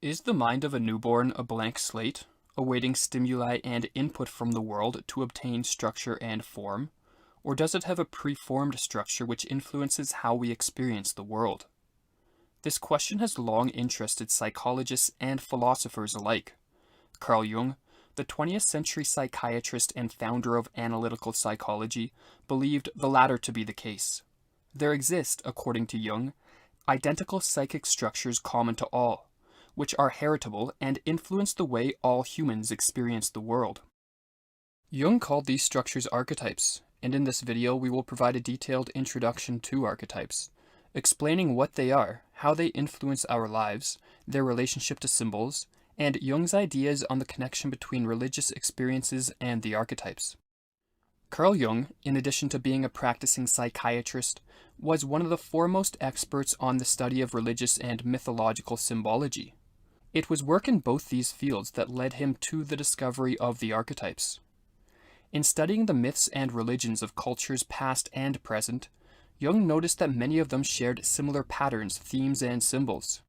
Is the mind of a newborn a blank slate, awaiting stimuli and input from the world to obtain structure and form? Or does it have a preformed structure which influences how we experience the world? This question has long interested psychologists and philosophers alike. Carl Jung, the 20th century psychiatrist and founder of analytical psychology, believed the latter to be the case. There exist, according to Jung, identical psychic structures common to all, which are heritable and influence the way all humans experience the world. Jung called these structures archetypes, and in this video we will provide a detailed introduction to archetypes, explaining what they are, how they influence our lives, their relationship to symbols, and Jung's ideas on the connection between religious experiences and the archetypes. Carl Jung, in addition to being a practicing psychiatrist, was one of the foremost experts on the study of religious and mythological symbology. It was work in both these fields that led him to the discovery of the archetypes. In studying the myths and religions of cultures past and present, Jung noticed that many of them shared similar patterns, themes, and symbols.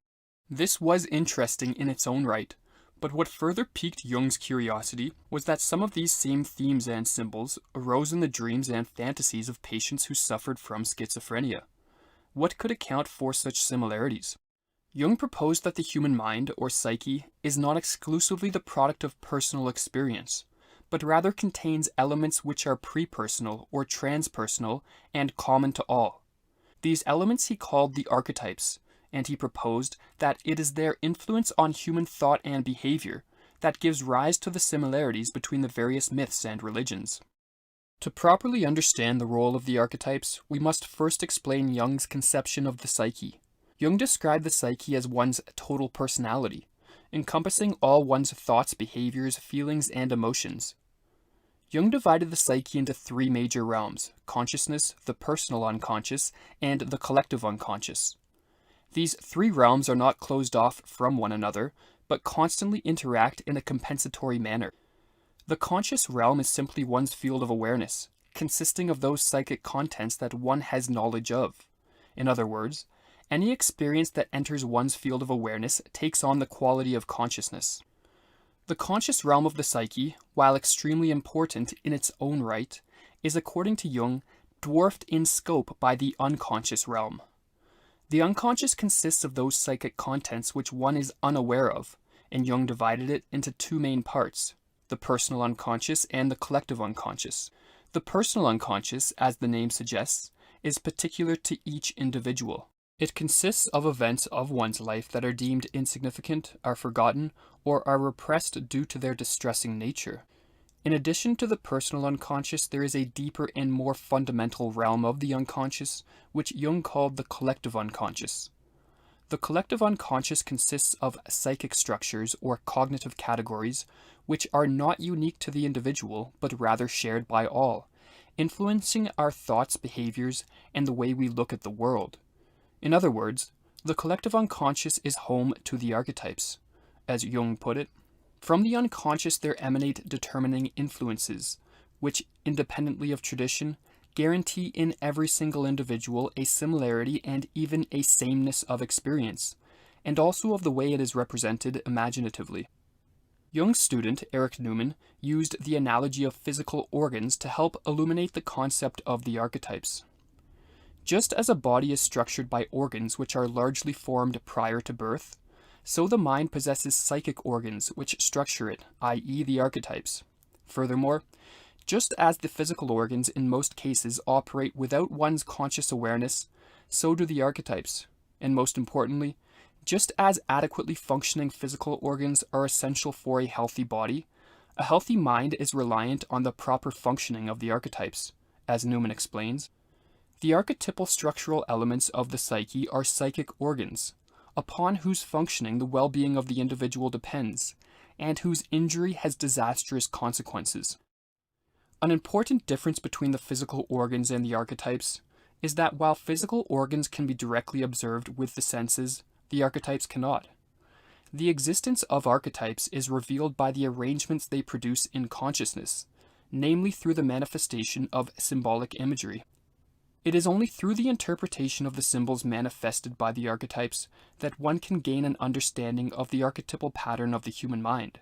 This was interesting in its own right, but what further piqued Jung's curiosity was that some of these same themes and symbols arose in the dreams and fantasies of patients who suffered from schizophrenia. What could account for such similarities? Jung proposed that the human mind, or psyche, is not exclusively the product of personal experience, but rather contains elements which are pre-personal or transpersonal and common to all. These elements he called the archetypes, and he proposed that it is their influence on human thought and behavior that gives rise to the similarities between the various myths and religions. To properly understand the role of the archetypes, we must first explain Jung's conception of the psyche. Jung described the psyche as one's total personality, encompassing all one's thoughts, behaviors, feelings, and emotions. Jung divided the psyche into three major realms: consciousness, the personal unconscious, and the collective unconscious. These three realms are not closed off from one another, but constantly interact in a compensatory manner. The conscious realm is simply one's field of awareness, consisting of those psychic contents that one has knowledge of. In other words, any experience that enters one's field of awareness takes on the quality of consciousness. The conscious realm of the psyche, while extremely important in its own right, is, according to Jung, dwarfed in scope by the unconscious realm. The unconscious consists of those psychic contents which one is unaware of, and Jung divided it into two main parts: the personal unconscious and the collective unconscious. The personal unconscious, as the name suggests, is particular to each individual. It consists of events of one's life that are deemed insignificant, are forgotten, or are repressed due to their distressing nature. In addition to the personal unconscious, there is a deeper and more fundamental realm of the unconscious, which Jung called the collective unconscious. The collective unconscious consists of psychic structures or cognitive categories which are not unique to the individual, but rather shared by all, influencing our thoughts, behaviors, and the way we look at the world. In other words, the collective unconscious is home to the archetypes. As Jung put it, from the unconscious there emanate determining influences, which, independently of tradition, guarantee in every single individual a similarity and even a sameness of experience, and also of the way it is represented imaginatively. Jung's student, Erich Neumann, used the analogy of physical organs to help illuminate the concept of the archetypes. Just as a body is structured by organs which are largely formed prior to birth, so the mind possesses psychic organs which structure it, i.e. the archetypes. Furthermore, just as the physical organs in most cases operate without one's conscious awareness, so do the archetypes. And most importantly, just as adequately functioning physical organs are essential for a healthy body, a healthy mind is reliant on the proper functioning of the archetypes. As Neumann explains, the archetypal structural elements of the psyche are psychic organs, upon whose functioning the well-being of the individual depends, and whose injury has disastrous consequences. An important difference between the physical organs and the archetypes is that while physical organs can be directly observed with the senses, the archetypes cannot. The existence of archetypes is revealed by the arrangements they produce in consciousness, namely through the manifestation of symbolic imagery. It is only through the interpretation of the symbols manifested by the archetypes that one can gain an understanding of the archetypal pattern of the human mind.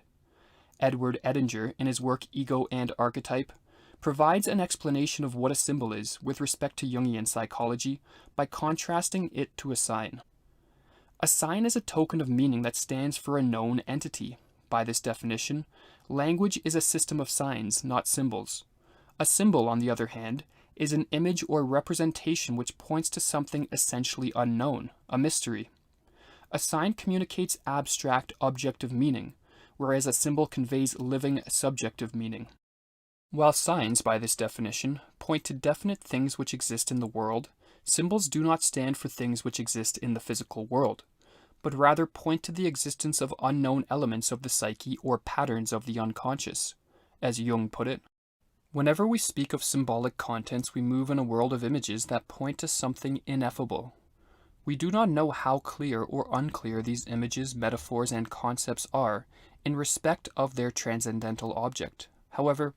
Edward Edinger, in his work Ego and Archetype, provides an explanation of what a symbol is with respect to Jungian psychology by contrasting it to a sign. A sign is a token of meaning that stands for a known entity. By this definition, language is a system of signs, not symbols. A symbol, on the other hand, is an image or representation which points to something essentially unknown, a mystery. A sign communicates abstract, objective meaning, whereas a symbol conveys living, subjective meaning. While signs, by this definition, point to definite things which exist in the world, symbols do not stand for things which exist in the physical world, but rather point to the existence of unknown elements of the psyche or patterns of the unconscious, as Jung put it. Whenever we speak of symbolic contents, we move in a world of images that point to something ineffable. We do not know how clear or unclear these images, metaphors, and concepts are in respect of their transcendental object. However,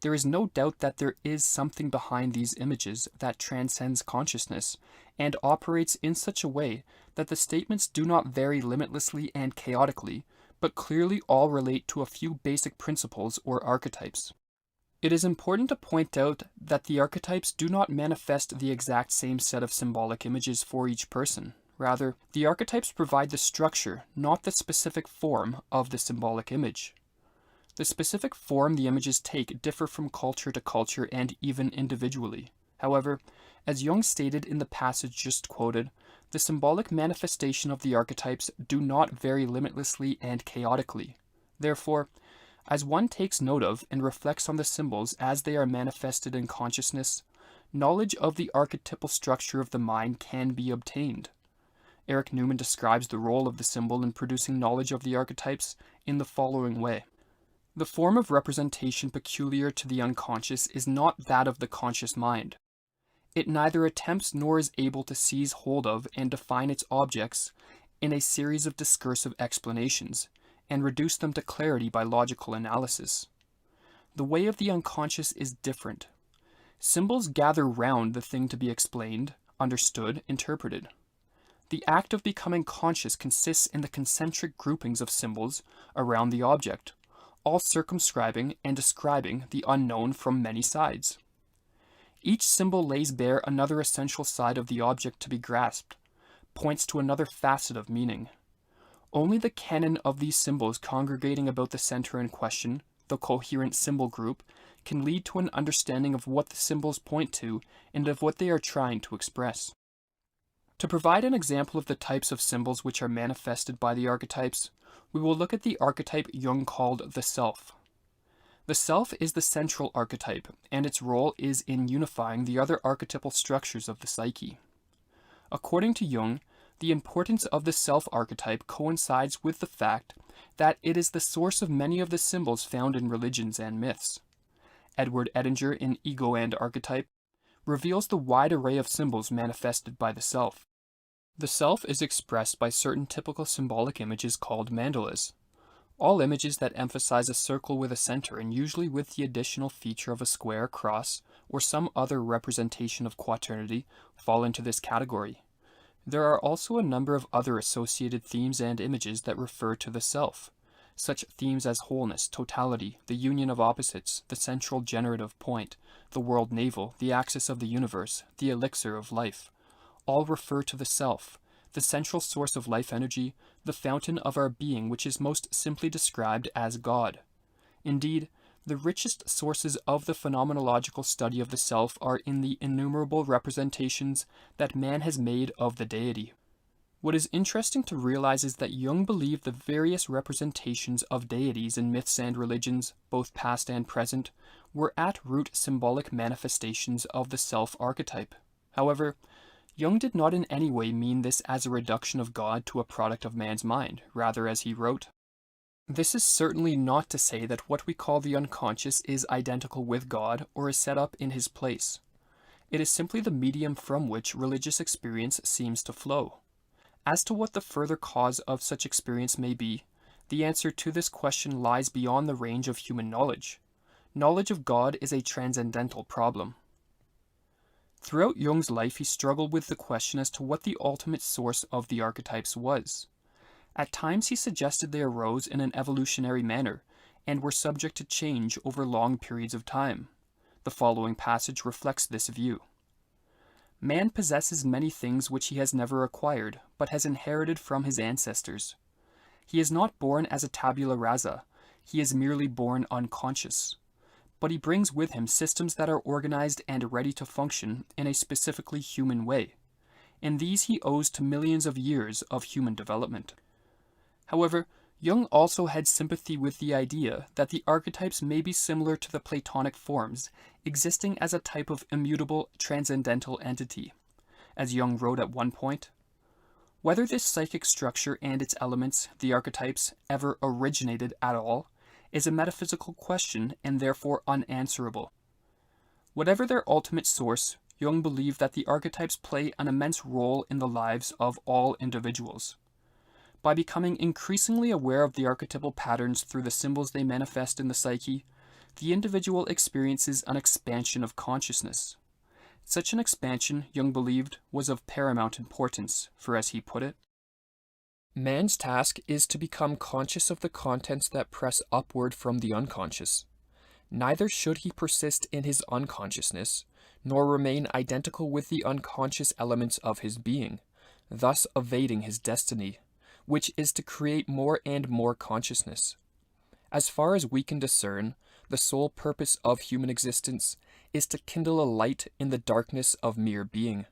there is no doubt that there is something behind these images that transcends consciousness and operates in such a way that the statements do not vary limitlessly and chaotically, but clearly all relate to a few basic principles or archetypes. It is important to point out that the archetypes do not manifest the exact same set of symbolic images for each person. Rather, the archetypes provide the structure, not the specific form, of the symbolic image. The specific form the images take differ from culture to culture and even individually. However, as Jung stated in the passage just quoted, the symbolic manifestation of the archetypes do not vary limitlessly and chaotically. Therefore, as one takes note of and reflects on the symbols as they are manifested in consciousness, knowledge of the archetypal structure of the mind can be obtained. Eric Newman describes the role of the symbol in producing knowledge of the archetypes in the following way. The form of representation peculiar to the unconscious is not that of the conscious mind. It neither attempts nor is able to seize hold of and define its objects in a series of discursive explanations, and reduce them to clarity by logical analysis. The way of the unconscious is different. Symbols gather round the thing to be explained, understood, interpreted. The act of becoming conscious consists in the concentric groupings of symbols around the object, all circumscribing and describing the unknown from many sides. Each symbol lays bare another essential side of the object to be grasped, points to another facet of meaning. Only the canon of these symbols congregating about the center in question, the coherent symbol group, can lead to an understanding of what the symbols point to and of what they are trying to express. To provide an example of the types of symbols which are manifested by the archetypes, we will look at the archetype Jung called the self. The self is the central archetype, and its role is in unifying the other archetypal structures of the psyche. According to Jung, the importance of the self archetype coincides with the fact that it is the source of many of the symbols found in religions and myths. Edward Edinger in Ego and Archetype reveals the wide array of symbols manifested by the self. The self is expressed by certain typical symbolic images called mandalas. All images that emphasize a circle with a center and usually with the additional feature of a square, cross, or some other representation of quaternity fall into this category. There are also a number of other associated themes and images that refer to the self, such themes as wholeness, totality, the union of opposites, the central generative point, the world navel, the axis of the universe, the elixir of life. All refer to the self, the central source of life energy, the fountain of our being, which is most simply described as God. Indeed, the richest sources of the phenomenological study of the self are in the innumerable representations that man has made of the deity. What is interesting to realize is that Jung believed the various representations of deities in myths and religions, both past and present, were at root symbolic manifestations of the self archetype. However, Jung did not in any way mean this as a reduction of God to a product of man's mind. Rather, as he wrote, "This is certainly not to say that what we call the unconscious is identical with God or is set up in his place. It is simply the medium from which religious experience seems to flow. As to what the further cause of such experience may be, the answer to this question lies beyond the range of human knowledge. Knowledge of God is a transcendental problem." Throughout Jung's life, he struggled with the question as to what the ultimate source of the archetypes was. At times, he suggested they arose in an evolutionary manner and were subject to change over long periods of time. The following passage reflects this view. Man possesses many things which he has never acquired, but has inherited from his ancestors. He is not born as a tabula rasa, he is merely born unconscious. But he brings with him systems that are organized and ready to function in a specifically human way, and these he owes to millions of years of human development. However, Jung also had sympathy with the idea that the archetypes may be similar to the Platonic forms, existing as a type of immutable transcendental entity. As Jung wrote at one point, whether this psychic structure and its elements, the archetypes, ever originated at all, is a metaphysical question and therefore unanswerable. Whatever their ultimate source, Jung believed that the archetypes play an immense role in the lives of all individuals. By becoming increasingly aware of the archetypal patterns through the symbols they manifest in the psyche, the individual experiences an expansion of consciousness. Such an expansion, Jung believed, was of paramount importance, for as he put it, man's task is to become conscious of the contents that press upward from the unconscious. Neither should he persist in his unconsciousness, nor remain identical with the unconscious elements of his being, thus evading his destiny, which is to create more and more consciousness. As far as we can discern, the sole purpose of human existence is to kindle a light in the darkness of mere being.